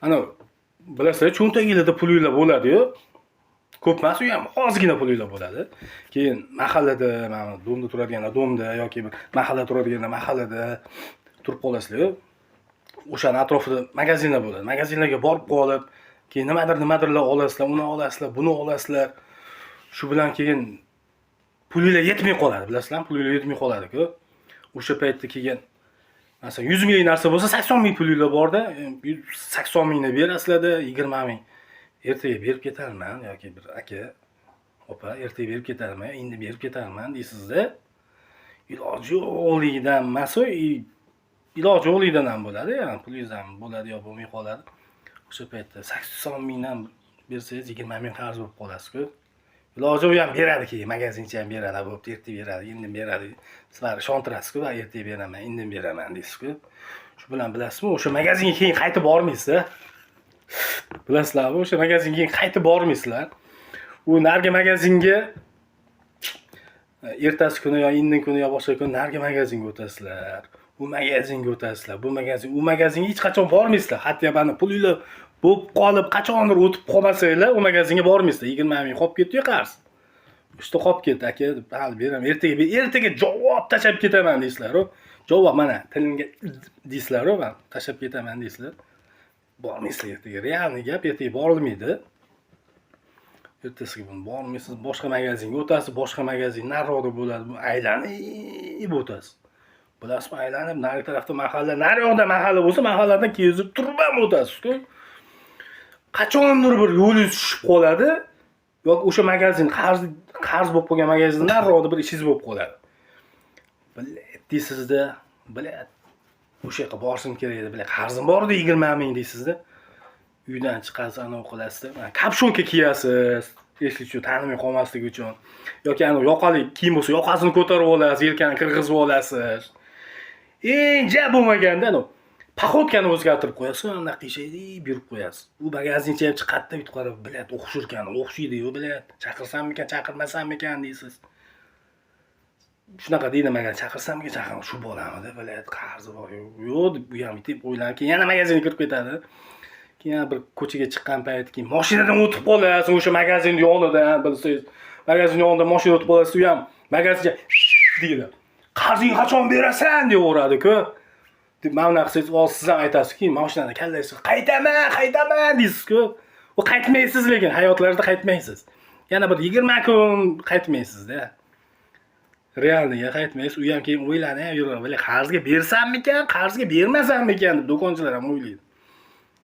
ana bilasizlar, cho'ntagingizda pulinglar bo'ladi-yu. Ko'p emas, u ham ozgina pulinglar bo'ladi. Keyin mahallada, mana domda turadiganlar domda yoki bir mahallada turadiganlar mahallada turib qolasizlar-yu. O'shaning atrofida magazinlar bo'ladi. Magazinlarga borib qolib, keyin nimadirlar olasizlar, uni olasizlar, buni olasizlar. Shu bilan keyin pulinglar yetmay qoladi, bilasizlarmi? Pulinglar yetmay qoladi-ku. O'sha paytda keyin masalan 100 ming narsa bo'lsa 80 ming pulinglar borda, 80 mingni berasizlarda, 20 ming ertaga berib ketarman yoki bir aka, opa, ertaga berib ketarman, endi berib ketarman deysizda. Iloji yo'qligidan emas, iloji yo'qligidan ham bo'ladi, ya'ni pulingiz ham bo'ladi yo bo'lmay qoladi. O'sha paytda 80 mingdan bersangiz 20 ming qarz bo'lib qolasiz-ku. Iloji u ham beradi, keyin magazinchi ham beradi, bo'pti, ertaga beradi, endi beradi. Sizlar ishontirasiz-ku, va ertaga beraman, endi beraman deysiz-ku. Shu bilan bilasizmi, o'sha magazinga keyin qaytib bormaysizlar. Bilasizlarmi, o'sha magazinga keyin qaytib bormaysizlar. U nargi magazinga ertasi kuni yo indin kuni yo boshqa kuni nargi magazinga o'tasizlar. Bu magazinga o'tasizlar. Bu magazinga hech qachon bormaysizlar. Hatto bani pulinglar bo'lib qolib, qachondir o'tib qolmasanglar, u magazinga bormaysizlar. 20 ming qolib ketdi-yu qarz. Ishda qolib ketdi, aka, hali beraman. Ertaga javob tashab ketaman deysizlar-ku. Javob mana tilimga deysizlar-ku, men tashab ketaman deysizlar. Bormaysizlar ertaga. Realni gap, ertaga borilmaydi. Ertasiga buni bormaysiz, boshqa magazinga o'tasiz, boshqa magazin nariroqda bo'ladi, bu aylanib o'tasiz. Bilasizmi, aylanib nari tarafda mahalla, nariyoqda mahalla bo'lsa, mahalladan kezib turib ham o'tasiz-ku. Qachondir bir yo'lingiz tushib qoladi, yoki o'sha magazin qarz bo'lib qolgan magazindan nariroqda bir ishingiz bo'lib qoladi. Biladi deysizda, biladi. O'sha yoqqa borishim kerak edi, biladi. Qarzim bor edi 20 ming deysizda. Uydan chiqasiz, anav qilasizda. Kapshonka kiyasiz, eslik uchun, tanimay qolmaslik uchun. Yoki anav yoqali kiyim bo'lsa, yoqasini ko'tarib olasiz, yelkani qirg'izib olasiz. Enja bo'lmaganda anav paxotkani o'zgartirib qo'yasiz, anaqa ishaydi, berib qo'yasiz. U magazinchi ham chiqadi, bitib qarab, biladi, o'xshirkan, o'xshaydi-yu, biladi. Chaqirsammikan, chaqirmasammikan deysiz. Shunaqa deydimagan, chaqirsammikan, chaqirma, shu bo'lamidi, biladi, qarzi bor. Yo'q, deb bu ham bitib o'ylanib, keyin yana magazinga kirib ketadi. Keyin bir ko'chaga chiqqan payt keyin mashinadan o'tib qolasiz, o'sha magazin yonidan, bilsangiz, magazin yonidan mashina o'tib qolasiz, u ham magazinga deydi. Qarzingni qachon berasan deyaveradi-ku. Deb mana qilsangiz, siz ham aytasizki, mashinani kallaysiz, qaytaman deysiz-ku. U qaytmaysiz, lekin hayotlarda qaytmaysiz. Yana bir 20 kun qaytmaysiz-da. Realniga qaytmaysiz. U ham keyin o'ylanib yuradi, qarzga bersammikan, qarzga bermasammikan deb do'konchilar ham o'ylaydi.